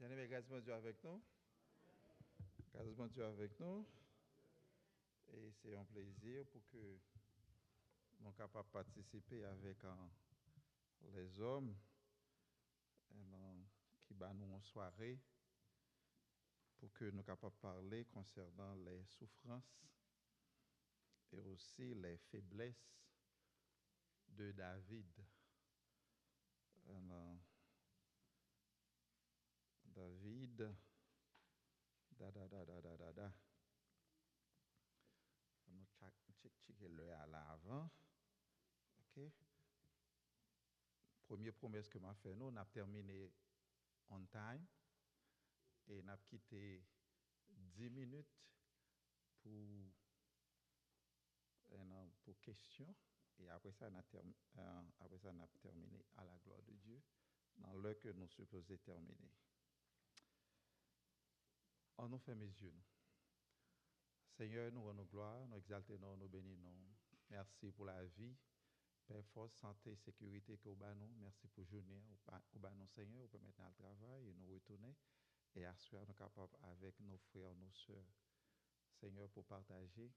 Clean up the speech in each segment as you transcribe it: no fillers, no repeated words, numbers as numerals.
Bien-aimé, grâce à Dieu avec nous. Grâce à Dieu avec nous. Et c'est un plaisir pour que nous soyons capables de participer avec les hommes qui nous en soirée pour que nous soyons capables de parler concernant les souffrances et aussi les faiblesses de David. David, nous checker le à l'avant. OK. Première promesse que m'a fait nous, on a terminé on time et on a quitté 10 minutes pour questions et après ça on a terminé à la gloire de Dieu dans l'heure que nous supposons terminer. On nous ferme les yeux. Seigneur, nous rendons gloire, nous exaltons, nous bénissons. Merci pour la vie, paix, force, santé, sécurité que vous avez nous. Merci pour la journée, vous avez nous, Seigneur, vous permettez le travail et nous retourner et assurer nous capables avec nos frères, nos sœurs, Seigneur, pour partager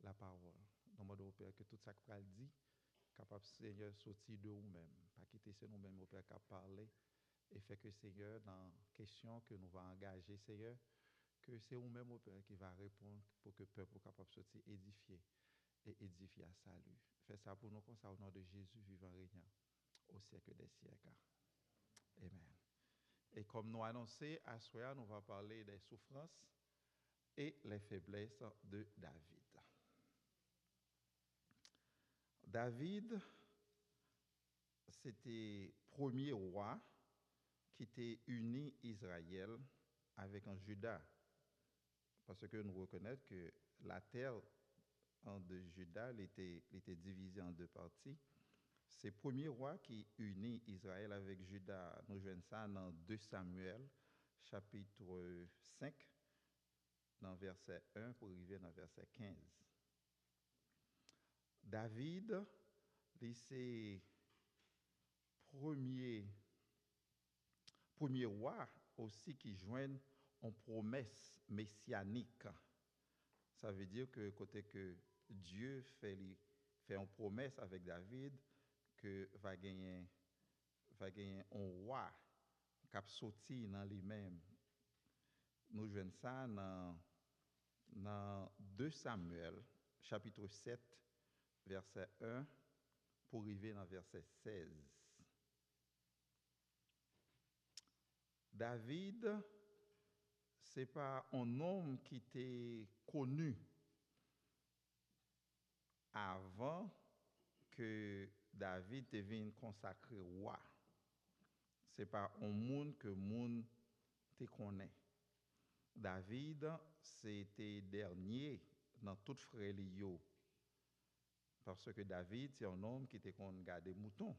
la parole. Nous demandons au Père que tout ça que vous dit, capable, Seigneur, sortir de nous-mêmes, pas quitter c'est nous-mêmes, au Père, capable parler et fait que, Seigneur, dans la question que nous allons engager, Seigneur, que c'est vous-même, au Père, qui va répondre pour que le peuple soit capable de sortir édifié et édifier à salut. Fais ça pour nous comme ça au nom de Jésus vivant régnant au siècle des siècles. Amen. Et comme nous annoncé, à ce soir, nous allons parler des souffrances et les faiblesses de David. David, c'était le premier roi qui était uni Israël avec un Juda. Parce que nous reconnaissons que la terre de Juda était divisée en deux parties. C'est le premier roi qui unit Israël avec Juda. Nous jouons ça dans 2 Samuel, chapitre 5, dans verset 1 pour arriver dans verset 15. David, c'est le premier roi aussi qui joigne en promesse messianique. Ça veut dire que côté que Dieu fait une promesse avec David que va gagner un roi qui a sorti dans lui-même. Nous jouons ça dans 2 Samuel, chapitre 7, verset 1, pour arriver dans verset 16. David, ce n'est pas un homme qui était connu avant que David devienne consacré roi. Ce n'est pas un monde que le monde te connaît. David, c'était dernier dans toute frère. Parce que David, c'est un homme qui était gardé moutons.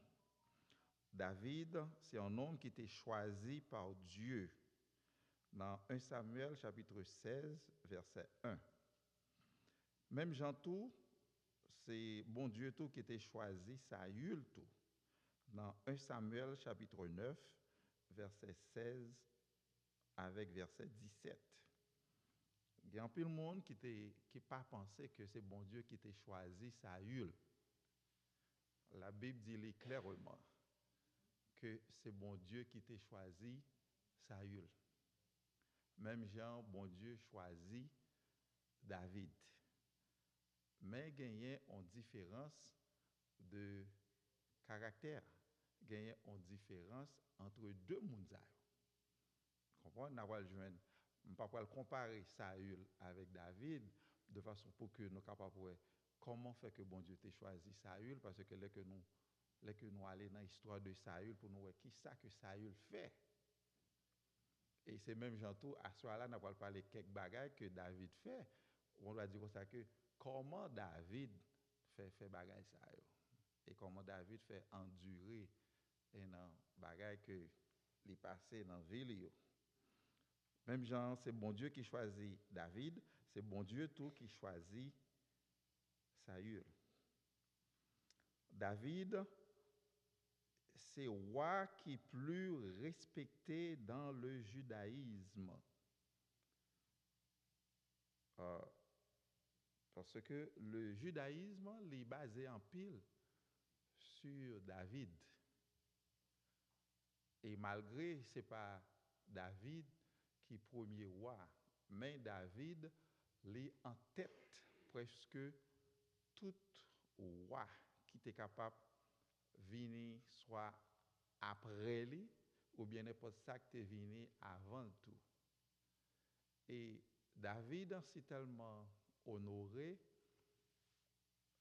David, c'est un homme qui était choisi par Dieu. Dans 1 Samuel, chapitre 16, verset 1. Même Jean tout, c'est bon Dieu tout qui était choisi, Saül tout. Dans 1 Samuel, chapitre 9, verset 16 avec verset 17. Il y a un peu de monde qui n'a pas pensé que c'est bon Dieu qui était choisi, Saül. La Bible dit clairement que c'est bon Dieu qui t'a choisi, Saül. Même Jean, bon Dieu choisit David. Mais il y a une différence de caractère. Il y a une différence entre deux mondes. Vous comprenez? Je ne vais pas comparer Saül avec David de façon pour que nous soyons capables de voir comment fait que bon Dieu t'a choisi Saül, parce que là que nous allons dans l'histoire de Saül pour nous voir qui ça que Saül fait. Et c'est même Jean-Tout, à ce moment-là, nous allons parler de quelques bagages que David fait. On doit dire ça que comment David fait bagages ça. Et comment David fait endurer un bagage que les passé dans la ville. Même Jean, c'est bon Dieu qui choisit David, c'est bon Dieu tout qui choisit Saül. David, c'est roi qui est plus respecté dans le judaïsme. Euh, parce que le judaïsme est basé en pile sur David. Et malgré ce n'est pas David qui est premier roi, mais David est en tête presque tout roi qui était capable de venir soit après lui ou bien n'importe ça qui est venu avant tout. Et David c'est tellement honoré,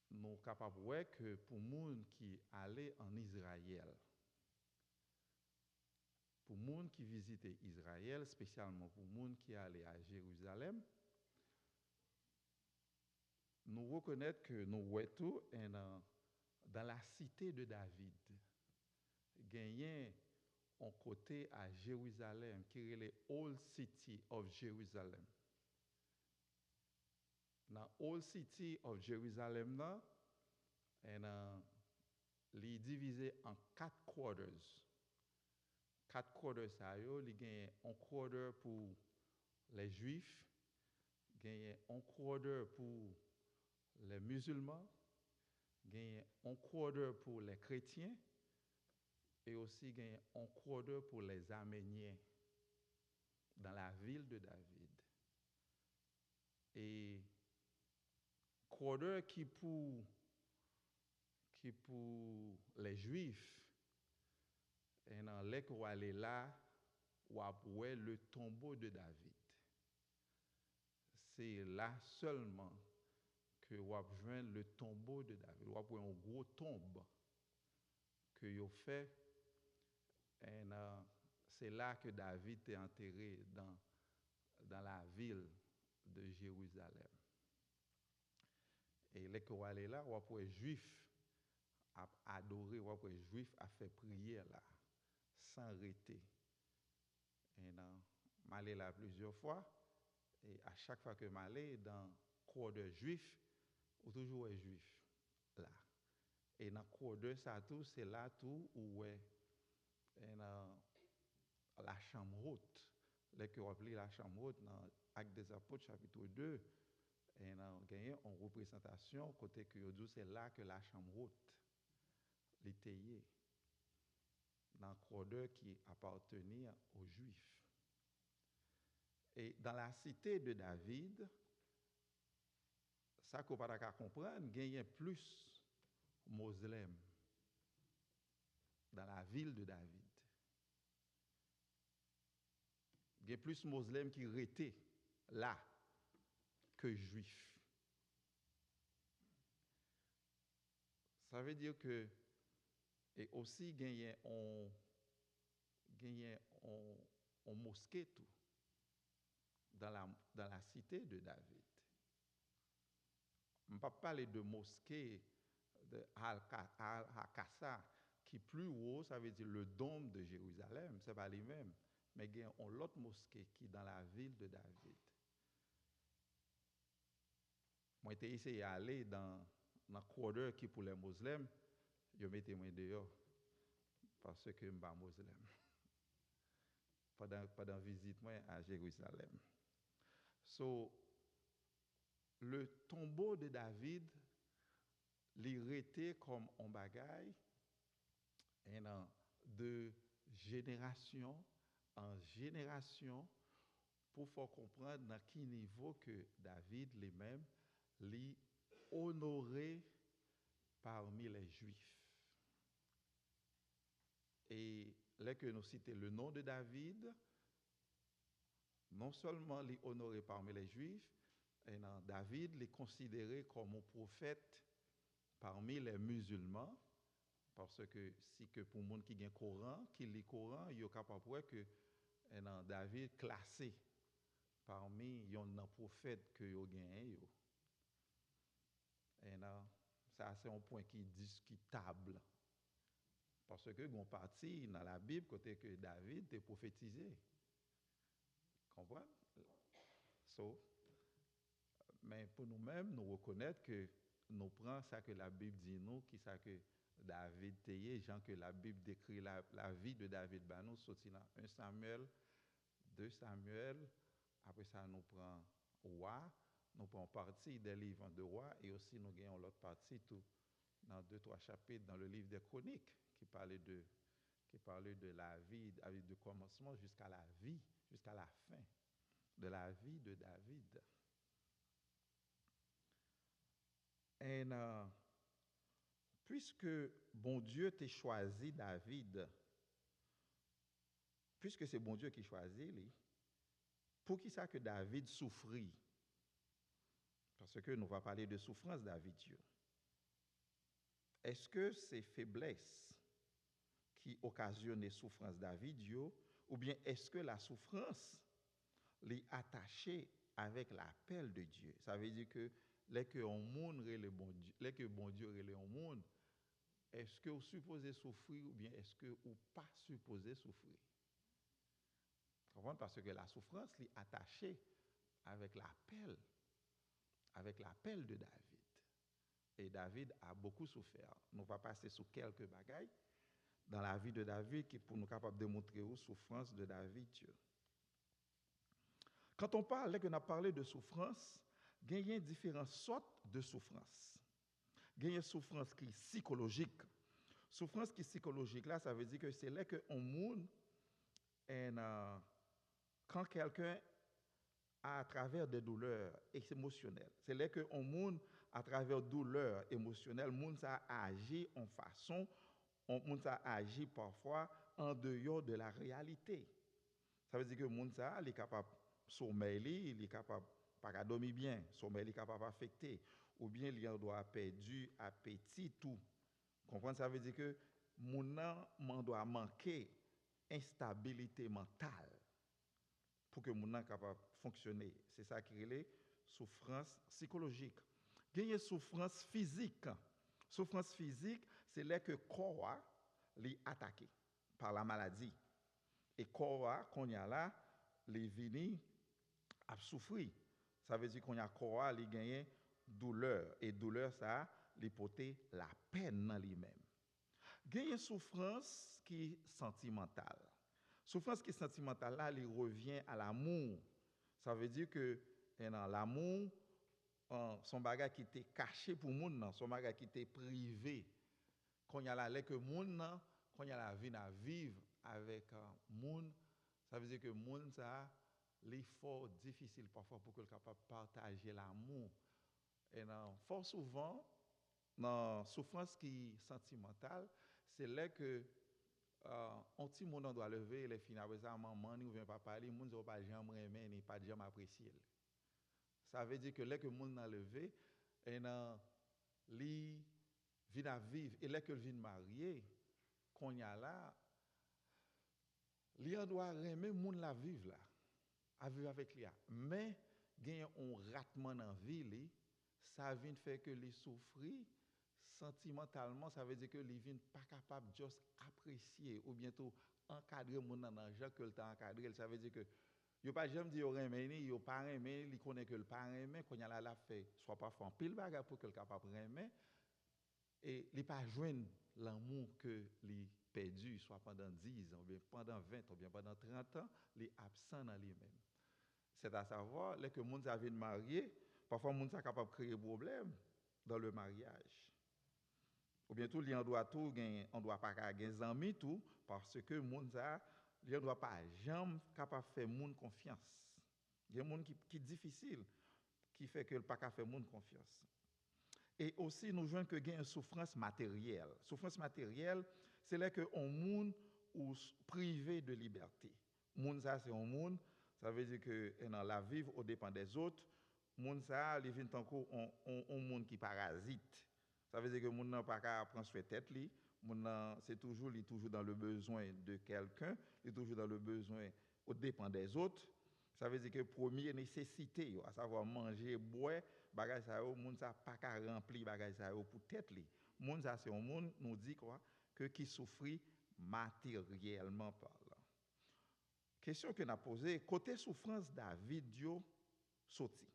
nous sommes capables de voir que pour les gens qui allaient en Israël, pour les gens qui visitaient Israël, spécialement pour les gens qui allaient à Jérusalem, nous reconnaissons que nous voyons tout dans la cité de David. Gagné un côté à Jérusalem qui est le Old City of Jerusalem. Dans Old City of Jerusalem, il est divisé en 4 quarters. 4 quarters, il y a un quarter pour les Juifs, il y a un quarter pour les musulmans, il y a un quarter pour les chrétiens et aussi il y a un quarter pour les Arméniens dans la ville de David. Et quarter qui pour les Juifs, et dans l'école aller là, où est le tombeau de David. C'est là seulement que vous avez le tombeau de David. Vous avez un gros tombe que vous fait. Et c'est là que David est enterré dans la ville de Jérusalem. Et les vous allez là, vous avez les Juifs à adorer, vous avez les Juifs à faire prière là, sans arrêter. Et je suis allé là plusieurs fois. Et à chaque fois que je suis dans le corps de juif, ou toujours est juif là. Et dans le corps de ça tout, c'est là tout où est la chambre haute. Là que vous appelez la chambre haute dans Actes des Apôtres chapitre 2, et on a gagné en représentation côté que vous dit c'est là que la chambre haute était dans le corps qui appartenait aux juifs. Et dans la cité de David, ça qu'on ne peut pas comprendre, il y a plus musulmans dans la ville de David. Il y a plus musulmans qui étaient là que juifs. Ça veut dire que, et aussi, il y a un mosquée tout dans la cité de David. On ne peut pas parler de mosquée de Al-Aqsa qui est plus haut, ça veut dire le dôme de Jérusalem, ce n'est pas les mêmes. Mais il y a une autre mosquée qui est dans la ville de David. Moi, j'ai essayé d'aller dans le quarter qui est pour les musulmans, je mettais moi dehors parce que je ne suis pas musulman. Pendant la visite moi à Jérusalem. So, le tombeau de David, l'irrité comme un bagaille, de génération en génération, pour faire comprendre dans quel niveau que David lui-même l'est honoré parmi les Juifs. Et là que nous citons le nom de David, non seulement l'est honoré parmi les Juifs, David l'est considéré comme un prophète parmi les musulmans, parce que si que pour les gens qui ont le Coran, qui lit le Coran, ils sont capables de voir que David est classé parmi les prophètes que vous avez. Et ça, c'est un point qui est discutable. Parce que il y a une partie dans la Bible côté que David est prophétisé. Comprenez? So, mais pour nous-mêmes, nous reconnaître que nous prenons ça que la Bible dit nous, qui ça que David teye, Jean que la Bible décrit la vie de David, ben nous sorti dans 1 Samuel, 2 Samuel, après ça nous prend roi, nous prenons partie des livres de roi et aussi nous gagnons l'autre partie tout dans 2-3 chapitres dans le livre des Chroniques qui parlait de la vie, avec du commencement jusqu'à la vie, jusqu'à la fin de la vie de David. Et puisque bon Dieu t'a choisi David, puisque c'est bon Dieu qui choisit lui, pour qui ça que David souffrit? Parce que nous va parler de souffrance David. Est-ce que c'est faiblesse qui occasionne souffrance David ou bien est-ce que la souffrance est attachée avec l'appel de Dieu? Ça veut dire que les que on monde le bon Dieu, les que bon Dieu relè au monde, est-ce que vous supposez souffrir ou bien est-ce que vous pas supposé souffrir? Parce que la souffrance est attachée avec l'appel de David. Et David a beaucoup souffert. Nous va passer sur quelques bagailles dans la vie de David qui pour nous capable de montrer aux souffrances de David. Quand on parle, qu'on a parlé de souffrance, il y a différentes sortes de souffrance. Il y a une souffrance qui est psychologique. Souffrance qui est psychologique, là, ça veut dire que c'est là qu'on monde, quand quelqu'un a à travers des douleurs émotionnelles, c'est là qu'on monde, à travers douleurs émotionnelles, monde ça agit en façon, monde ça agit parfois en dehors de la réalité. Ça veut dire que monde ça, il est capable de sommeiller, il est capable pas dormir bien, sommeil est capable d'affecter, ou bien il doit perdu appétit, tout. Comprendre, ça veut dire que mon doit manquer instabilité mentale pour que mon capable de fonctionner. C'est ça qui est souffrance psychologique. Il y a une souffrance physique. Souffrance physique, c'est là que le corps est attaqué par la maladie. Et le corps, qu'on y a là, les vini a souffert. Ça veut dire qu'on y a corps qui gagne douleur. Et douleur, ça, les porter la peine dans lui-même. Il y a une souffrance qui est sentimentale. Souffrance qui est sentimentale, là, elle revient à l'amour. Ça veut dire que l'amour, son bagage qui était caché pour le monde, son bagage qui était privé. Quand il y a la que monde, quand il y a la vie à vivre avec monde, ça veut dire que monde ça l'effort difficile parfois pour que le capable partager l'amour. Et fort souvent dans souffrance qui est sentimentale, c'est là que un petit monde doit lever les fins après ça maman ou bien papa, les monde pas jamais aimer ni pas jamais apprécier. Ça veut dire que là que monde n'a levé et li vient à vivre et là que vient marier qu'on y a là li doit aimer monde la vivre là à vivre avec lui mais gagne un ratement dans vie ça vient faire que les souffrir sentimentalement, ça veut dire que les vins pas capable juste apprécier ou bientôt encadrer mon argent que le temps encadré, ça veut dire que yo pas jamais dire aimer ni yo pas aimer, il connaît que le pas aimer quand il a la fait soit pas faire pile bagarre pour que le capable aimer et il pas joindre l'amour que li perdu soit pendant 10 ans ou bien pendant 20 ou bien pendant 30 ans, il absent dans lui-même. C'est à savoir là que monde ça vient de marier, parfois monde ça capable créer problème dans le mariage. Ou bien tout, on doit pas gagner des amis tout, parce que monde ça, il ne doit pas jamais capable faire monde confiance. Il y a des gens qui est difficile, qui fait que le pas faire monde confiance. Et aussi, nous voyons que il y a une souffrance matérielle. Souffrance matérielle, c'est là que on monde ou privé de liberté. Monde ça, c'est un monde, ça veut dire que dans la vivre au dépend des autres. Monde ça, il vient encore un monde qui parasite. Ça veut dire que le monde n'a pas qu'à prendre sur tête, c'est toujours dans le besoin de quelqu'un, il est toujours dans le besoin au dépend des autres. Ça veut dire que première nécessité, à savoir manger, boire, bagage ça le monde n'a pas qu'à remplir bagage ça pour tête li. Monde ça c'est un monde nous dit quoi que qui souffrit matériellement parlant. Question que n'a posée, côté souffrance David yo sorti.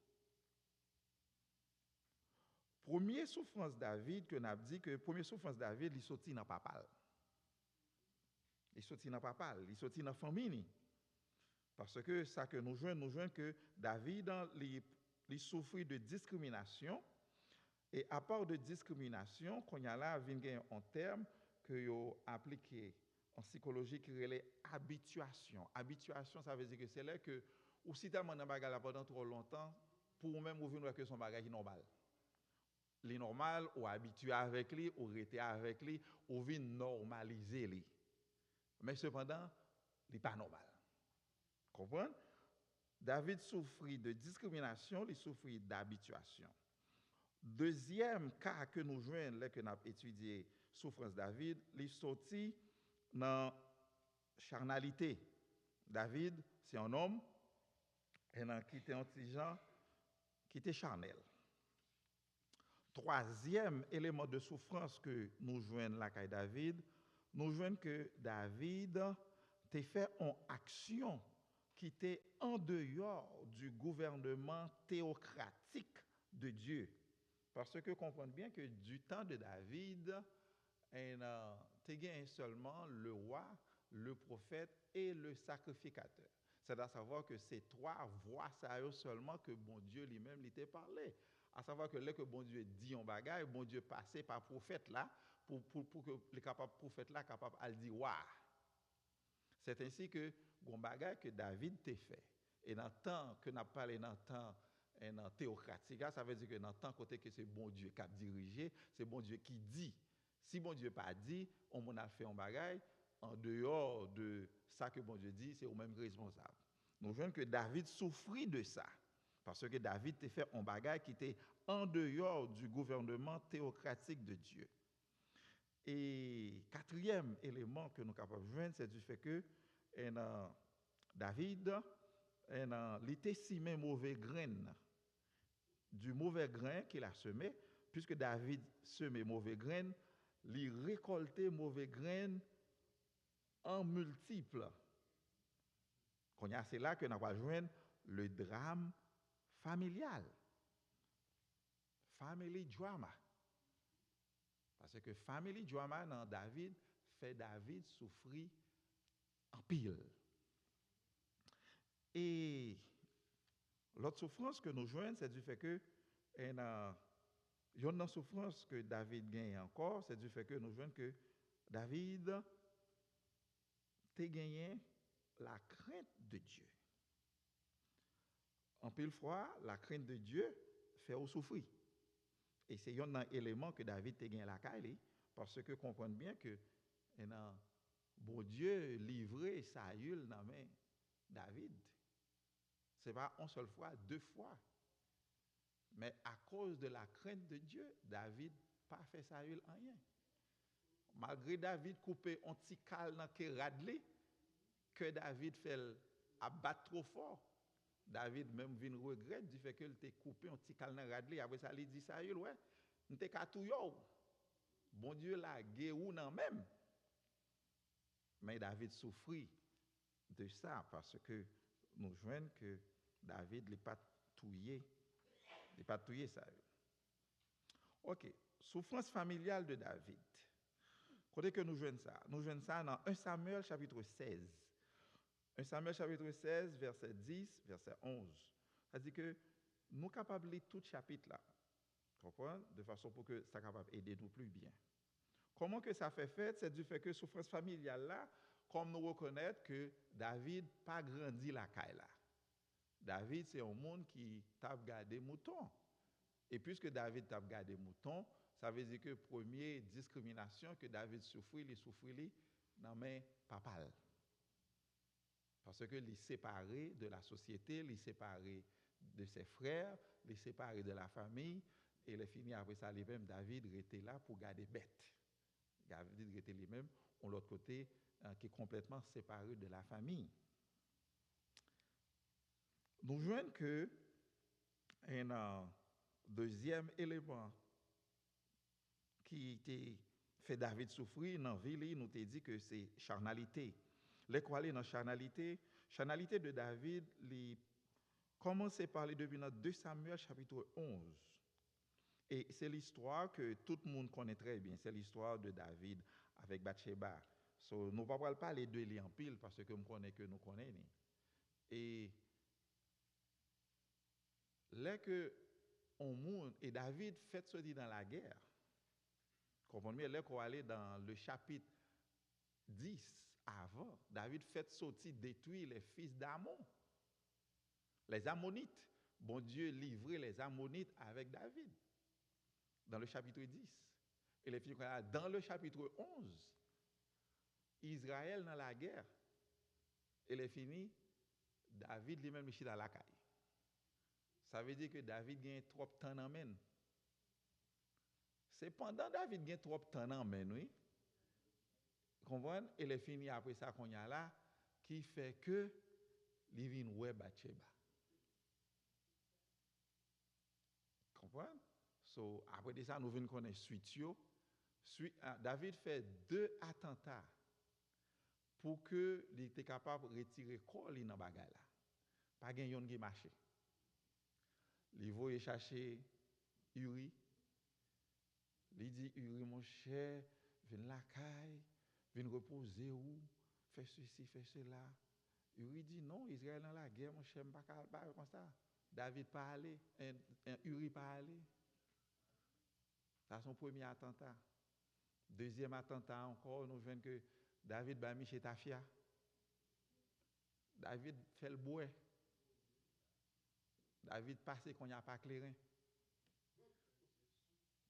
Première souffrance David, que n'a dit que première souffrance David, il sorti dans papal. Il sorti dans papal, il sorti dans famille. Parce que ça que nous jouons que David, il souffrit de discrimination. Et à part de discrimination, qu'on y a là, vient un terme que vous appliqué en psychologie qui relève habituation. Habituation, ça veut dire que c'est là que, ou si tu as un bagage pendant trop longtemps, pour même vous venir que son bagage est normal. Les normal, ou habitué avec lui, ou arrêté avec lui, ou vient normaliser lui. Mais cependant, il n'est pas normal. Comprenez? David souffrit de discrimination, il souffrit d'habituation. Deuxième cas que nous jouons, là que nous avons étudié souffrance David, il sorti dans charnalité. David, c'est un homme qui était intelligent, qui était charnel. Troisième élément de souffrance que nous jouons là avec David, nous jouons que David a fait une action qui était en dehors du gouvernement théocratique de Dieu. Parce que comprenez bien que du temps de David, il y a seulement le roi, le prophète et le sacrificateur. C'est à savoir que ces trois voix, ça seulement que bon Dieu lui-même l'était parlé. À savoir que là que bon Dieu dit un bagage, bon Dieu passait par prophète là, pour que le prophète là capable de dire waouh. C'est ainsi que bon bagage que David t'a fait. Et dans le temps que n'a parlé dans le temps théocratique, ça veut dire que dans le temps côté que c'est bon Dieu qui a dirigé, c'est bon Dieu qui dit. Si bon Dieu pas dit, on a fait un bagage en dehors de ça que bon Dieu dit, c'est au même responsable. Nous voyons que David souffrit de ça. Parce que David a fait un bagage qui était en dehors du gouvernement théocratique de Dieu. Et quatrième élément que nous sommes capables de joindre, c'est du fait que David il était semé mauvais grain, du mauvais grain qu'il a semé, puisque David semait mauvais grain, il récoltait mauvais grain en multiples. C'est là que nous avons joindre le drame familial. Family drama. Parce que family drama dans David fait David souffrir en pile. Et l'autre souffrance que nous joignons, c'est du fait que il y a une souffrance que David gagne encore, c'est du fait que nous joignons que David a gagné la crainte de Dieu. En pile fois, la crainte de Dieu fait au souffrir. Et c'est un élément que David a gagné la caille, parce que comprenez bien que bon Dieu livré Saül dans main David. Ce n'est pas une seule fois, deux fois. Mais à cause de la crainte de Dieu, David n'a pas fait Saül rien. Malgré David coupé un petit cal dans le radlé, que David fait abattre trop fort. David même vient regretter du fait qu'il a coupé un petit cal dans le radlé. Après ça, il dit Saül, ouais, nous t'es qu'à tout yo. Bon Dieu l'a guéri non même. Mais David souffrit de ça parce que nous joignons que David n'est pas touillé. Il n'est pas touillé ça. Ok, souffrance familiale de David. Côté que nous joignons ça? Nous joignons ça dans 1 Samuel chapitre 16. 1 Samuel chapitre 16, verset 10, verset 11. C'est-à-dire que nous sommes capables de lire tout chapitre là. Comprenez? De façon pour que ça soit capable d'aider nous plus bien. Comment que ça fait? C'est du fait que souffrance familiale là, comme nous reconnaissons que David n'a pas grandi la caille là. David, c'est un monde qui t'a gardé mouton. Et puisque David t'a gardé mouton, ça veut dire que la première discrimination que David souffrit dans mes papal. Parce que il est séparé de la société, il est séparé de ses frères, il est séparé de la famille, et il est fini après ça, lui-même, David était là pour garder bête. David était lui-même, de l'autre côté, qui est complètement séparé de la famille. Nous voyons que un deuxième élément qui fait David souffrir dans la vie, nous avons dit que c'est charnalité. L'équalité dans la charnalité de David, il commence à parler depuis dans 2 Samuel chapitre 11. Et c'est l'histoire que tout le monde connaît très bien. C'est l'histoire de David avec Bathsheba. So, nous ne pouvons pas parler de lui en pile parce que nous connaissons que nous connaissons. Et là que on monde et David fait sortir dans la guerre. Comprenez, là qu'on aller dans le chapitre 10 avant, David fait sortir détruire les fils d'Amon, les Ammonites. Bon Dieu livrait les Ammonites avec David dans le chapitre 10. Et les filles dans le chapitre 11, Israël dans la guerre. Et les fini, David lui-même est dans la caille. Ça veut dire que David gagne trop de temps en main. C'est pendant David gagne trop de temps en main, oui. Comprenez? Et les fini après ça qu'on y a là, qui fait que il vient ouais Bathsheba. Comprenez? So, après ça, nous venons connaître suite. David fait 2 attentats pour que il était capable de retirer corps dans bagay là. Pas gen yon qui marché. Il va chercher Uri. Il dit Uri mon cher, viens la caille, viens reposer où, fais ceci, fais cela. Uri dit non, Israël dans la guerre, mon cher, pas comme ça. David pas aller, Uri pas aller. Ça son premier attentat. Deuxième attentat encore, nous venons que David va mis chez Tafia. David fait le bois. David passe qu'on n'y a pas clairin.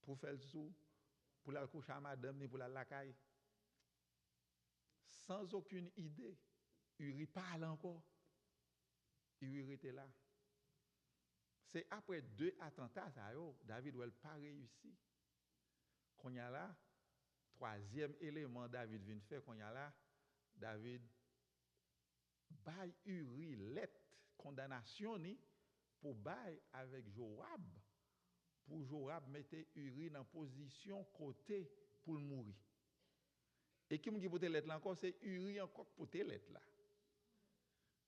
Pour faire le sou, pour la coucher à madame, ni pour la lacaille. Sans aucune idée. Uri parle encore. Uri était là. C'est après 2 attentats, David n'a pas réussi. Qu'on y a là, 3e élément David vient faire, qu'on y a là, David bail Uri lettre condamnation ni pour bail avec Joab, pour Joab mettre Uri dans position côté pour mourir. Et qui me dit pour te lettre là encore, c'est Uri encore pour te lettre là.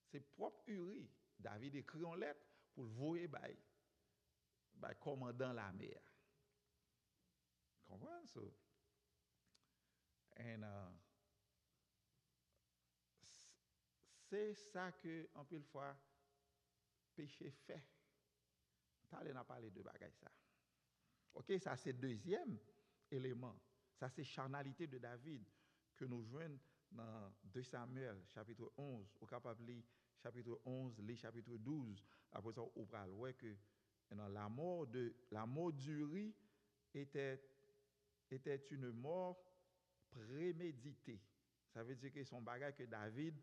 C'est propre Uri. David écrit en lettre pour le voyer bail commandant la mer. Comprenez ça? Et c'est ça que en pile fois péché fait. T'allez n'a parlé de bagaille ça. OK, ça c'est deuxième élément. Ça c'est charnalité de David que nous joignons dans 2 Samuel chapitre 11, au capable lire chapitre 11, les chapitre 12. Après ça on va voir que la mort d'Uri était une mort préméditée. Ça veut dire que son bagage que David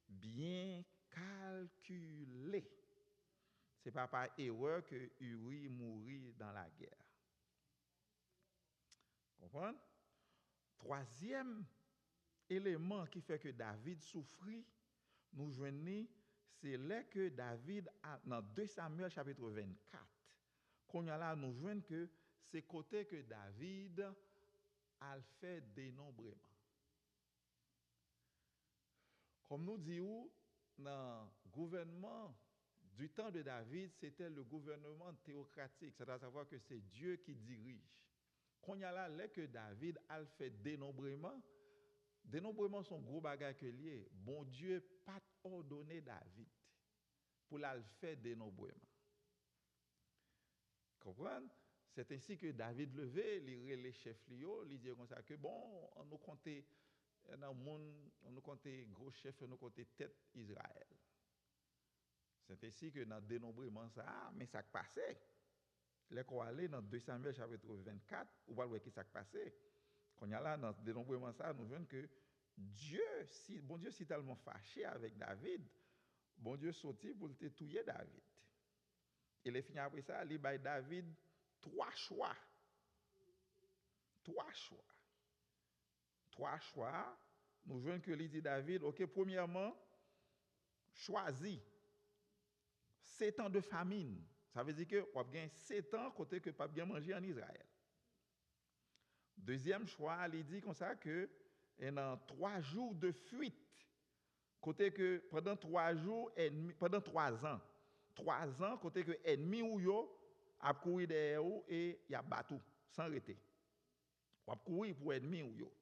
bien calculé. C'est pas par erreur que Uri mourit dans la guerre. Comprenez? Troisième élément qui fait que David souffrit, nous joignons, c'est là que David, dans 2 Samuel chapitre 24, qu'on y a là, nous joignons que c'est côté que David a fait dénombrement. Comme nous disons, dans le gouvernement du temps de David, c'était le gouvernement théocratique, c'est à savoir que c'est Dieu qui dirige. Quand il y a là que David a fait dénombrement son gros bagage que lié. Bon Dieu pas ordonné David pour la faire dénombrement. Comprenez? C'est ainsi que David levé, les chefs lios, il dit comme ça que bon, on nous comptait dans le monde, on nous comptait gros chef, on nous comptait tête Israël. C'est ainsi que dans le dénombrement ça, mais ça passait. Là qu'on aller dans 2 Samuel chapitre 24, on va voir qui ça passait. Quand il y a là dans le dénombrement ça, nous voyons que bon Dieu si tellement fâché avec David, bon Dieu sorti pour te tuer David. Et les fini après ça, il baille David 3 choix. 3 choix. Nous voyons que il dit David, OK, premièrement, choisis 7 ans de famine. Ça veut dire que on a gagné 7 ans côté que pas bien manger en Israël. Deuxième choix, il dit comme ça que dans 3 jours de fuite. Côté que pendant 3 jours, pendant 3 ans, côté que ennemi ou yo a courir derrière vous et y a battu sans arrêter. Ou a courir pour ennemi ou yo.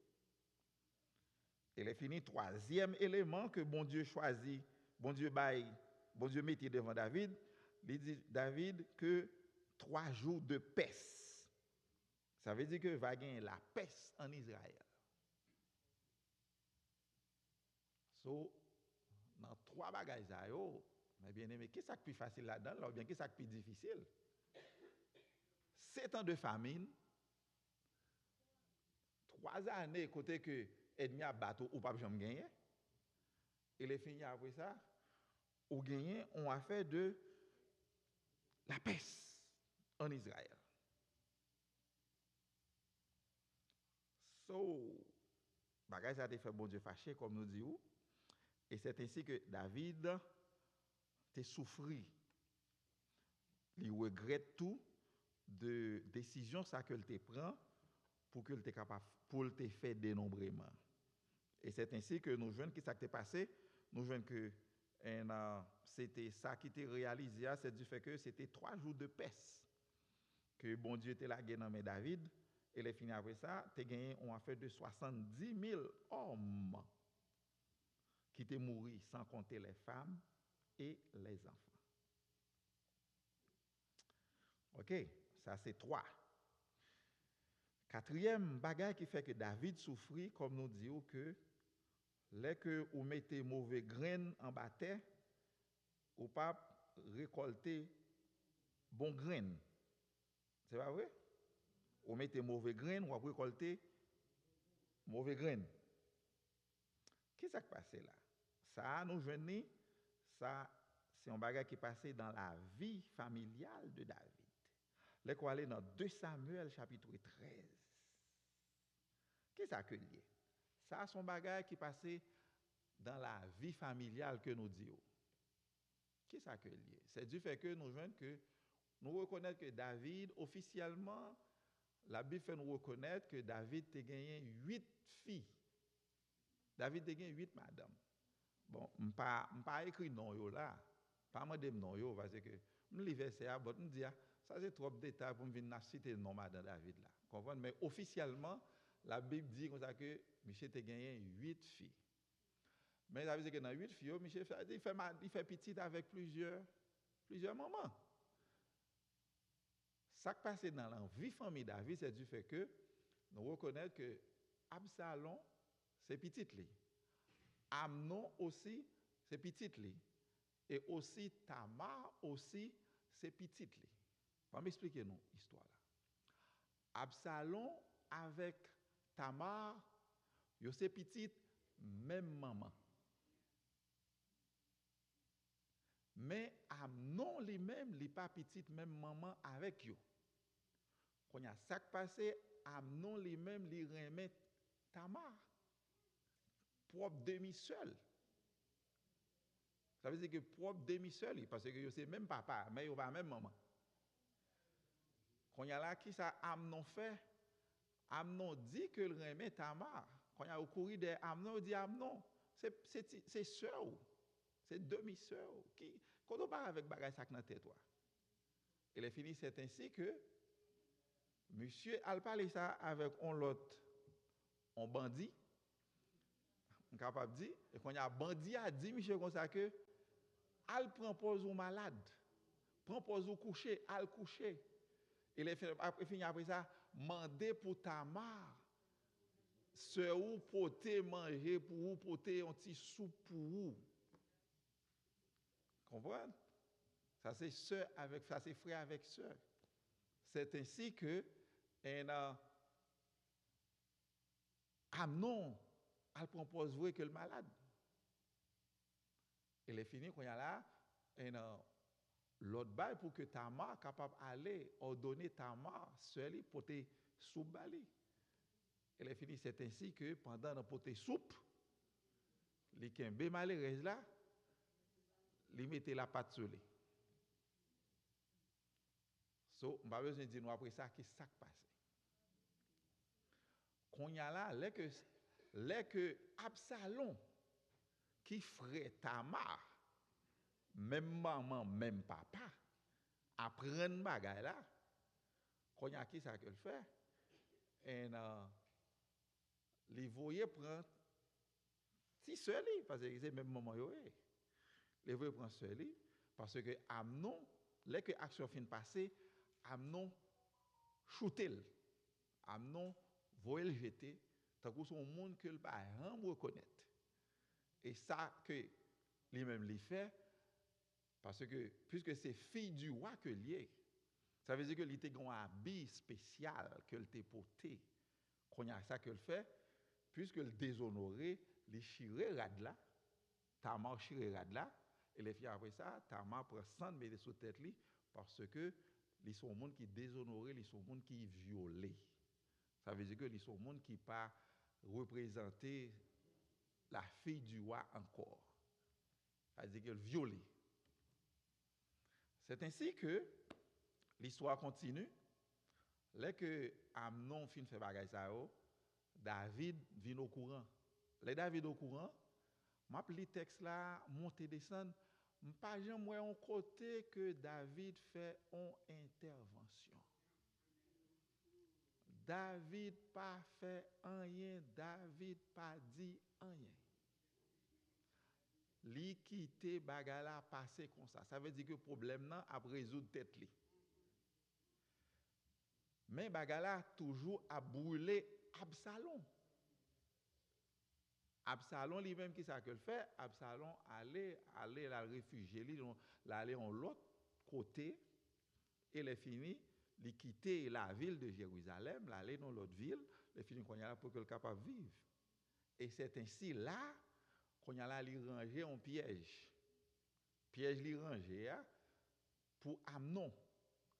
Et les fini troisième élément que bon Dieu choisit, bon Dieu mettait devant David, il dit David que 3 jours de peste. Ça veut dire que va gagner la peste en Israël. So, dans 3 bagages ça yo, mais bien aimé, qu'est-ce qui est plus facile là-dedans, ou bien qu'est-ce qui est plus difficile? 7 ans de famine, 3 années côté que ennemi a bateau ou pas jamais gagné. Et les fini après ça, ou gagné on a fait de la peste en Israël. So, bagage ça a fait bon Dieu fâché comme nous disons. Et c'est ainsi que David a souffert. Il regrette tout de décision ça que il prend pour que il capable pour le faire dénombrement. Et c'est ainsi que nous voyons qui ça s'est passé, nous voyons que c'était ça qui était réalisé, c'est du fait que c'était 3 jours de peste que bon Dieu était là dans David et les fini après ça, tu as gagné on a fait de 70 000 hommes qui étaient morts sans compter les femmes et les enfants. OK, ça c'est 3. 4e bagage qui fait que David souffrit, comme nous disons que dès que vous mettez mauvais graines en bataille, ou pas récolter bon graines. C'est pas vrai? Vous mettez mauvais graines, ou récolter mauvais graines. Qu'est-ce qui s'est passé là? Ça, nous venons, ça, c'est un bagage qui est passé dans la vie familiale de David. Là, qu'on aller dans 2 Samuel chapitre 13. Qu'est-ce que ça lié? Ça, c'est un bagage qui est passé dans la vie familiale que nous disons. Qu'est-ce que ça lié? C'est du fait que nous voyons que nous reconnaissons que David, officiellement, la Bible fait nous reconnaître que David a gagné 8 filles. David a gagné 8 madames. Bon, je n'ai pas écrit non yo là. Pas moi de non yo parce que je lis verset à je dis ça c'est trop de détails pour me venir citer le nom madame David là. Comprenez? Mais officiellement, la Bible dit comme ça que Michel a gagné 8 filles. Mais ça veut dire que dans 8 filles, Michel il fait petite avec plusieurs mamans. Ça qui passe dans la vie famille de David, c'est du fait que nous reconnaissons que Absalom, c'est petite li. Amnon aussi, c'est petite li. Et aussi Tamar aussi, c'est petite li. Pour m'expliquer nous l'histoire là. Absalom avec Tamar, yo c'est petite même maman. Mais Amnon lui-même, il n'est pas petite même maman avec yo. Quand il y a ça qui passe, Amnon lui-même, il remet Tamar, propre demi-seul. Ça veut dire que propre demi-seul, parce que c'est même papa, mais il pas même maman. Quand il y a là, qui ça Amnon fait? Amnon dit que le remet Tamar. Quand il y a au courrier de Amnon, il dit Amnon, c'est sœur, c'est demi-sœur. Quand on parle avec bagage ça dans tête toi. Et les fini c'est ainsi que monsieur a parlé ça avec un bandit. On capable dire et quand il y a bandit a dit monsieur comme ça que al prend pose au malade. Prend pose au coucher, al coucher. Et les fini après ça mandé pour Tamar. Sœur ou poter manger pour vous poter un petit soupe pour vous. Comprenez? Ça c'est sœur avec ça c'est frère avec sœur. C'est ainsi que Amnon elle propose vrai que le malade. Il est fini quand il y a là l'autre bail pour que Tamar capable aller ordonner Tamar seule pour te soupe balé. Il est fini c'est ainsi que pendant la poté soupe les kembe malheureuse là il mettait la pâte sur lui. So, on va besoin de dire nous après ça, qu'est-ce qui s'est passé? Quand il y a là, les que Absalom, qui ferait Tamar, même maman, même papa, apprendre bagay là, qu'on y a qui ça que le fait, et les voyez prendre si seul, parce que c'est même moment yo. Les voyez prendre seul, parce que Amnon, dès que action fin passée, Amnon shootel, Amnon voyait le jeter, tant que son monde que le pas reconnaître. Et ça que lui-même lui fait, parce que puisque c'est fille du roi que lié, ça veut dire que il était un habit spécial que le porté. Qu'on y a ça que le fait, puisque le déshonoré, les chiré radla, Tamar chiré radla, et les filles après ça, Tamar prend 100 mettre sous tête li, parce que ils sont monde qui déshonoré, ils sont monde qui violé. Ça veut dire que ils sont monde qui pas représenter la fille du roi encore. Ça veut dire qu'elle violé. C'est ainsi que l'histoire continue. Dès que Amnon fin fait bagay ça yo, David vient au courant. Les David au courant, m'a li texte là, monter descendre, pas jamais un côté que David fait une intervention. David pas fait rien, David pas dit rien. Li quitter bagala passer comme ça. Ça veut dire que le problème nan a résoudre tête li. Mais bagala toujours a brûlé Absalom. Absalom lui-même qui ça que le fait, Absalom aller la réfugier, aller en l'autre côté et les fini, il quitter la ville de Jérusalem, aller dans l'autre ville, les fini qu'on y a là pour que le capable vivre. Et c'est ainsi là qu'on a là li ranger un piège. Piège li ranger pour Amnon.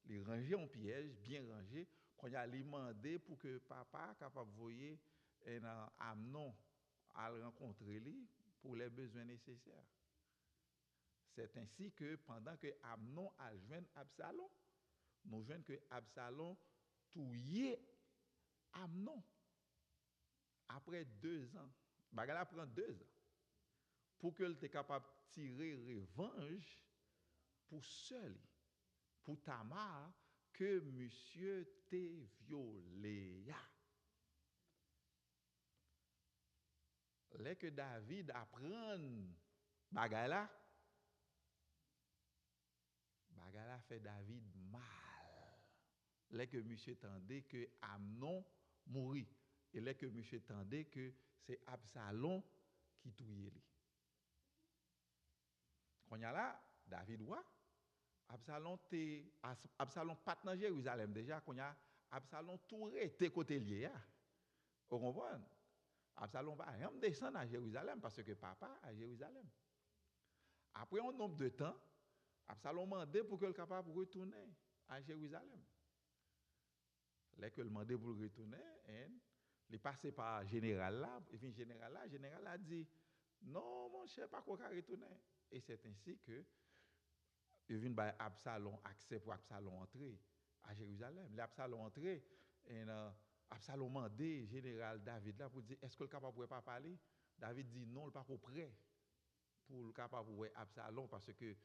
Li ranger un piège bien rangé qu'on a li demandé pour que papa capable voyer Amnon à rencontrer lui pour les besoins nécessaires. C'est ainsi que pendant que Amnon a joint Absalom, nous joignons que Absalom touillé Amnon. Après 2 ans, bagala prend 2 ans pour qu'elle soit capable de tirer revanche pour seul, pour Tamar, que monsieur t'est violé. Là que David apprend bagala fait David mal. Là que monsieur tendait que Amnon mourit. Et là que monsieur tendait que c'est Absalom qui touillait lui. Quand y a là, David roi, Absalom pas dans Jérusalem déjà, quand y a Absalom tout était côté lié. Vous comprenez? Absalom va descendre à Jérusalem parce que papa à Jérusalem. Après un nombre de temps, Absalom demandé pour que le capable retourner à Jérusalem. Là que le demandé pour retourner, il est passé par général là, et puis général là a dit non mon cher pas qu'on retourner. Et c'est ainsi que il vient par Absalom accès pour Absalom entrer à Jérusalem. L'Absalom entré et Absalom demandé général David là pour dire est-ce que le capable pourrait pas parler? David dit non, il pas prêt pour le capable pour Absalom parce que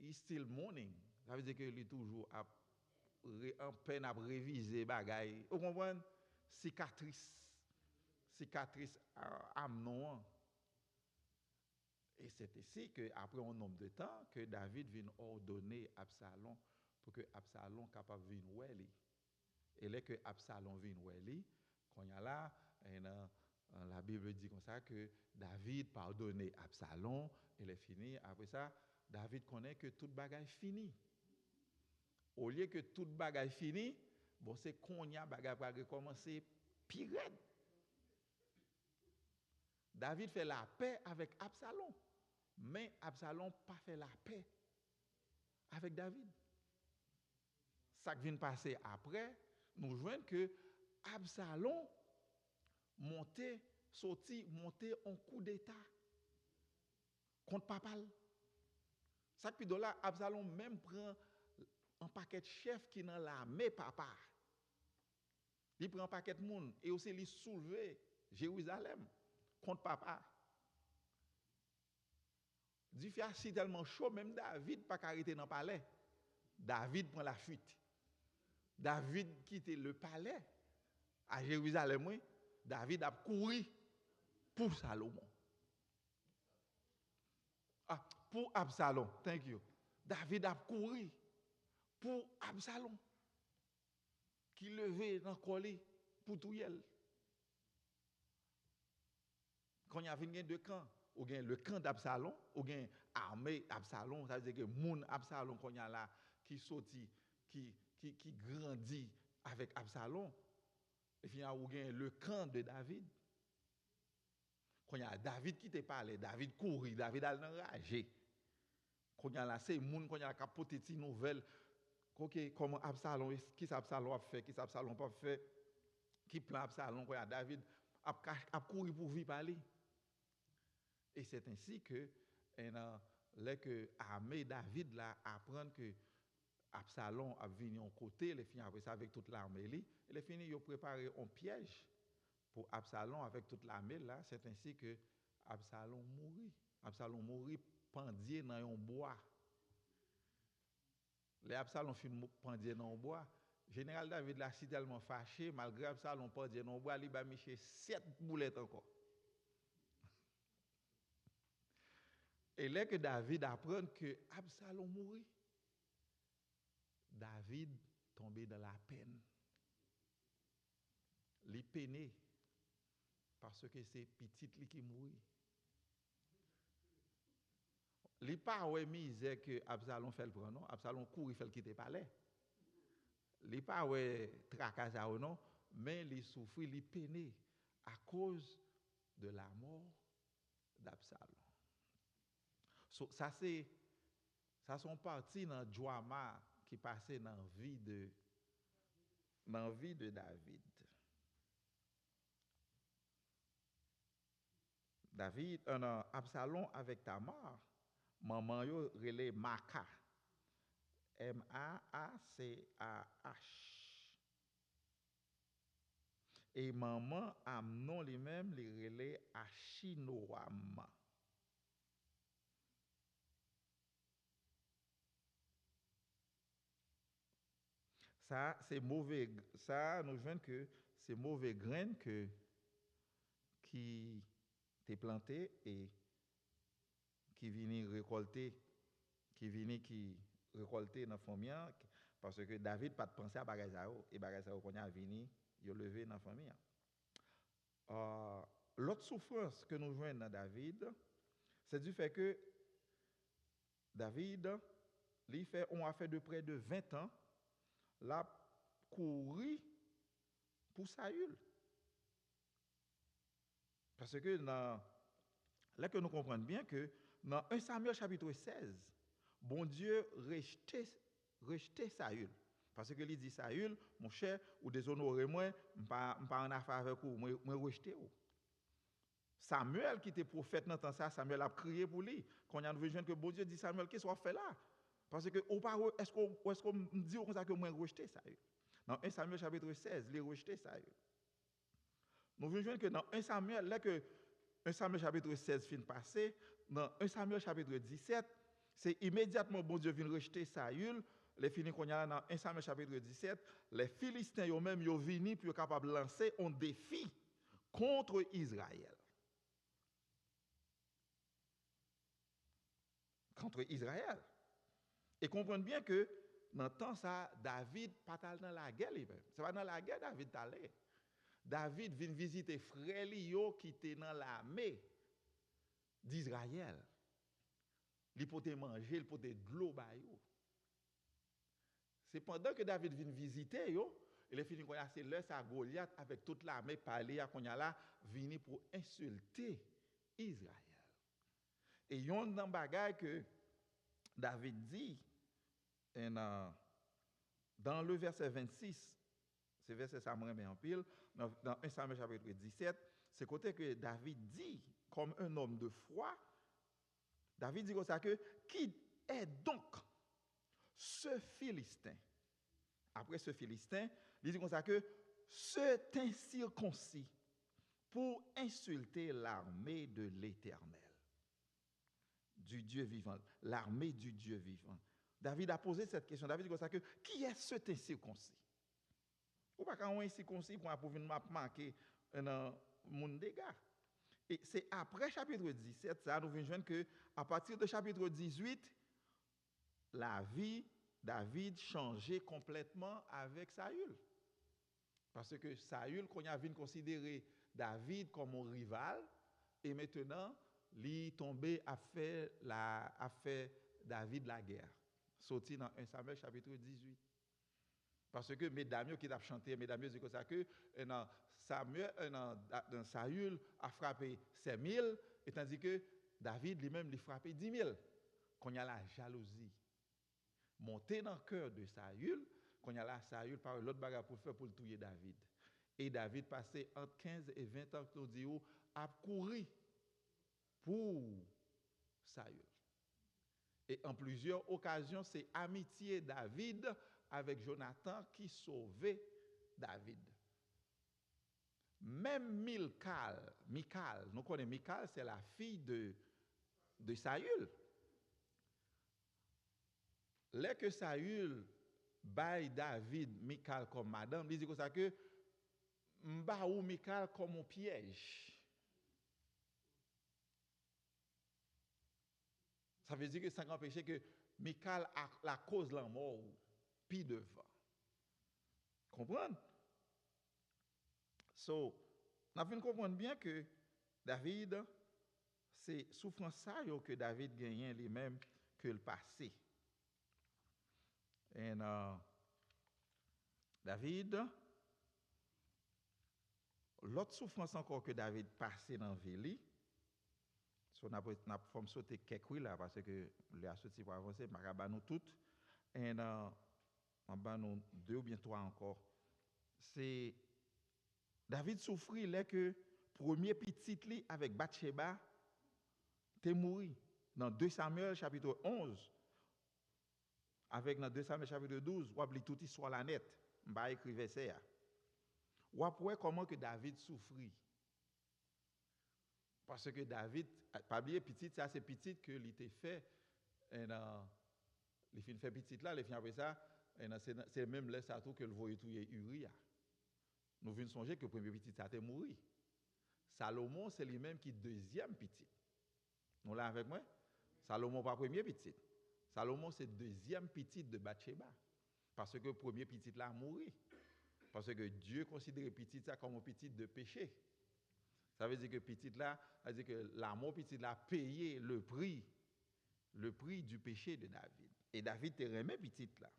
il still mourning. Ça veut dire que il est toujours en peine à réviser bagaille. Vous comprenez? Cicatrice Amnon. Et c'est ici qu'après un nombre de temps, que David vient ordonner Absalom pour que Absalom capable de venir. Et là que Absalom vient, quand il y a là, la Bible dit comme ça que David pardonnait Absalom, et est fini. Après ça, David connaît que toute bagaille fini. Au lieu que toute bagaille fini, bon c'est qu'on y a bagaille va recommencer pire. David fait la paix avec Absalom, mais Absalom pas fait la paix avec David. Ça qui vient passer après, nous voyons que Absalom montait un coup d'état contre Papal. Ça puis de là, Absalom même prend un paquet de chefs qui dans l'armée papa. Il prend un paquet de monde et aussi il soulever Jérusalem contre papa. Il fait si tellement chaud, même David pas arrêté dans le palais. David prend la fuite. David quitte le palais à Jérusalem. Oui. David a couru pour Salomon. Ah, pour Absalom. Thank you. David a couru pour Absalom. Qui levait dans le collet pour tout yel. Quand il y a deux camps, ou bien le camp d'Absalom, ou bien l'armée d'Absalom, ça veut dire que moun Absalom qu'on y a là, qui sortit, qui grandit avec Absalom, et puis il y a le camp de David. Quand il y a David qui te parle, David courit, David a enragé. Quand il y a là, c'est moun qu'on y a capoté des nouvelles, comment Absalom, qui Absalom a fait, qui Absalom pas fait, qui plan Absalom, quand il y a David a couru pour vivre parler. Et c'est ainsi que l'armée David là apprend que Absalom a venu en côté, les filles après ça avec toute l'armée et les filles ils ont préparé un piège pour Absalom avec toute l'armée là, c'est ainsi que Absalom mourit. Absalom mourit pendier dans un bois. Les Absalom fin pendier dans un bois. Général David là si tellement fâché malgré Absalom pendier dans un bois, il va micher 7 boulettes encore. Et là que David apprend que Absalom mourit, David tombé dans la peine. Il peiné parce que c'est petit qui mourit. Il n'est pas ouais misère que Absalom fait le prendre, non. Absalom court, il fait le quitter palais. Il n'est pas ouais tracasse ou non, mais il souffre, il peiné à cause de la mort d'Absalom. So, ça sont parties dans le drama qui passait dans la vie de David. Absalom avec Tamar, maman yo relé Maka. M-A-A-C-A-H. Et maman Amnon lui-même les relé Achinoam. Ça, c'est mauvais. Ça, nous voyons que c'est mauvais graines qui t'est planté et qui viennent récolter, qui récolter dans la famille, parce que David pas de penser à Bagazao et Bagazao qu'on a venu, il a levé dans la famille. L'autre souffrance que nous voyons dans David, c'est du fait que David, on a fait de près de 20 ans, l'a couru pour Saül. Parce que là que nous comprenons bien que dans 1 Samuel chapitre 16, bon Dieu rejetait Saül. Parce que il dit Saül, mon cher, ou déshonorez moi, pas en affaire avec vous, moi rejeter vous. Samuel qui était prophète dans temps ça, Samuel a crié pour lui. Quand il y a une vision que bon Dieu dit Samuel, qu'est-ce qu'on fait là? Parce que est-ce qu'on me dit comme ça que moi rejeter Saül? Dans 1 Samuel chapitre 16, il rejeté Saül. Nous voyons que dans 1 Samuel, là que 1 Samuel chapitre 16 fin passé, dans 1 Samuel chapitre 17, c'est immédiatement bon Dieu vient rejeter Saül. Les finis qu'on y a dans 1 Samuel chapitre 17, les Philistins eux-mêmes sont venus pour être capables de lancer un défi contre Israël. Contre Israël. Et comprenez bien que dans le temps ça, David pas dans la guerre. C'est pas dans la guerre David est allé. David vient visiter frère Lio qui était dans l'armée d'Israël. Il pouvait manger, il pouvait de l'eau. C'est pendant que David vient visiter, il est fini qu'on a c'est là sa Goliath avec toute l'armée parler à qu'on a là venu pour insulter Israël. Et il y a un bagage que David dit dans le verset 26, ce verset ça me remet en pile, dans 1 Samuel chapitre 17, c'est côté que David dit, comme un homme de foi, David dit comme ça que, qui est donc ce Philistin? Après ce Philistin, il dit comme ça que, cet incirconcis pour insulter l'armée de l'Éternel, du Dieu vivant, l'armée du Dieu vivant. David a posé cette question. David dit comme ça que qui est cet incirconcis? Ou pas quand on est incirconcis pour venir marquer un monde dégâts. Et c'est après chapitre 17, ça nous vient joindre que à partir de chapitre 18, la vie David changeait complètement avec Saül. Parce que Saül, qu'on a vu considérer David comme un rival, et maintenant, il est tombé à faire David la guerre. Sorti dans 1 Samuel chapitre 18. Parce que mesdames qui ont chanté, mesdames, c'est comme ça que Saül a frappé 5 000, et tandis que David lui-même lui frappé 10 000. Quand il y a la jalousie montée dans le cœur de Saül, quand il y a la Saül par l'autre bagarre pour faire pour le tuer David. Et David passait entre 15 et 20 ans à courir pour Saül. Et en plusieurs occasions, c'est amitié David avec Jonathan qui sauvait David. Même Michal, nous connaissons Michal, c'est la fille de Saül. Dès que Saül baille David, Michal comme madame, il dit comme ça que m'ba ou Michal comme un piège. Ça veut dire que ça empêche que Michal a la cause de la mort, puis devant. Comprendre? So, nous avons comprendre bien que David, c'est souffrance ça que David gagnait lui-même que le passé. Et David, l'autre souffrance encore que David passait dans la vie, so, on a sauté quelques là parce que les associés pour avancer, je vais nous toutes. Et on va nous 2 ou bien 3 encore. C'est David souffrit là que premier petit lit avec Bathsheba t'est mort dans 2 Samuel chapitre 11 avec dans 2 Samuel chapitre 12 on lit toute histoire la net on va écrire verset on voit comment que David souffrit parce que David pas oublier petit ça c'est petit que il était fait et les fin fait petit là les fin après ça c'est même là ça tout que le voyait tuer Uria. Nous venons songer que le premier petit ça a mort. Salomon, c'est lui-même qui deuxième petit. Nous là avec moi? Salomon pas premier petit. Salomon, c'est deuxième petit de Bathsheba. Parce que le premier petit là a mouru. Parce que Dieu considère petit ça comme un petit de péché. Ça veut dire que petit là, ça veut dire que l'amour petit là a payé le prix du péché de David. Et David te remet petit là.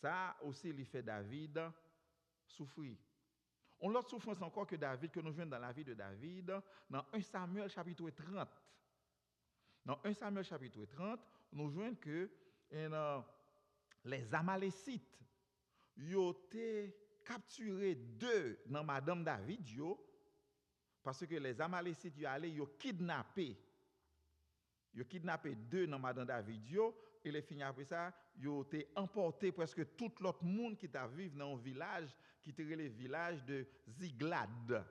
Ça aussi, il fait David souffrir. On l'autre souffrance encore que David, que nous venons dans la vie de David, dans 1 Samuel chapitre 30. Dans 1 Samuel chapitre 30, nous voyons que les Amalécites, ils ont capturé 2 dans Madame David, parce que les Amalécites, ils ont kidnappé 2 dans Madame David, et les fini après ça, ils ont emporté presque tout l'autre monde qui était vivre dans un village, qui était le village de Ziglag,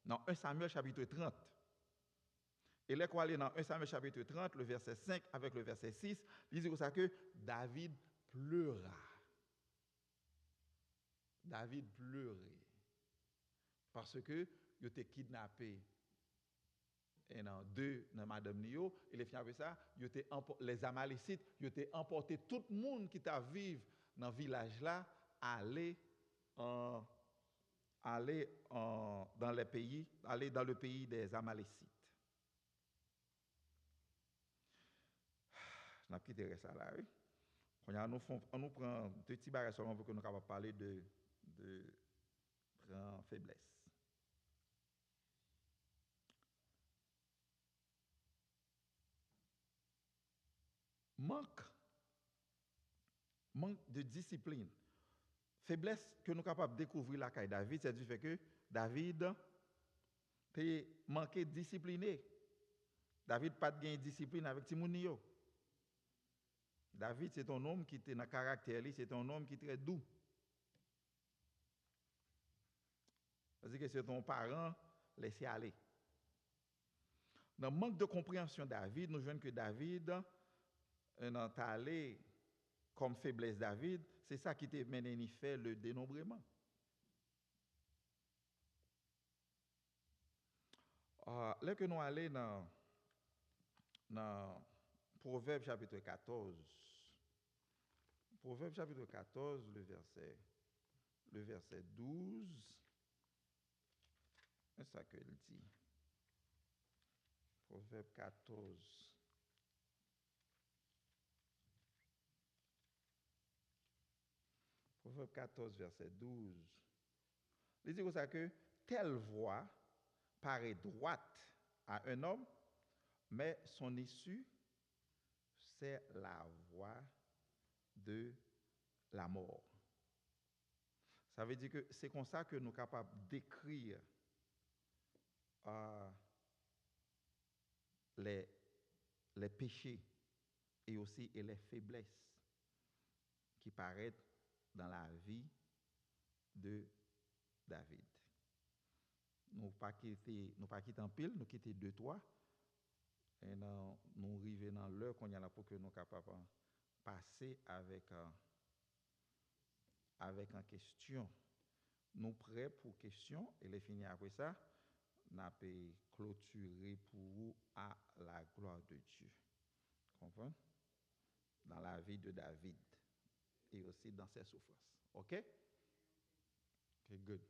dans 1 Samuel chapitre 30. Et là, quand on est dans 1 Samuel chapitre 30, le verset 5 avec le verset 6, il dit comme ça que David pleura. David pleurait. Parce que il était kidnappé. Et dans 2 dans Madame Nio, et les filles avec ça, les Amalécites, ils ont emporté tout le monde qui t'a vivre dans le village là, aller dans le pays des Amalécites. On a quitté ça là, oui. On nous prend 2 petits bagages seulement pour que nous puissions parler de grand faiblesse. Manque de discipline. Faiblesse que nous sommes capables de découvrir la caille David, c'est du fait que David était manqué de discipliné. David n'a pas de discipline avec Timounio. David, c'est un homme qui était dans le caractère, c'est un homme qui est très doux. C'est-à-dire que c'est ton parent, laissez aller. Dans le manque de compréhension de David, nous voyons que David un entalé comme faiblesse David, c'est ça qui t'a mené à faire le dénombrement. Là que nous allons dans Proverbe chapitre 14, Proverbe chapitre 14, le verset 12, c'est ça qu'il dit. Proverbe 14. Proverbe 14, verset 12. Il dit comme ça que telle voix paraît droite à un homme, mais son issue, c'est la voie de la mort. Ça veut dire que c'est comme ça que nous sommes capables d'écrire les, les péchés et aussi les faiblesses qui paraissent dans la vie de David. Nous pas quitter en pile, nous quitter deux trois et nous arriver dans l'heure qu'on y a là pour que nous capables de passer avec en question. Nous prêts pour question et les finir après ça, nous avons clôturer pour vous à la gloire de Dieu. Comprenez? Dans la vie de David et aussi dans ses souffrances. OK? Okay, good.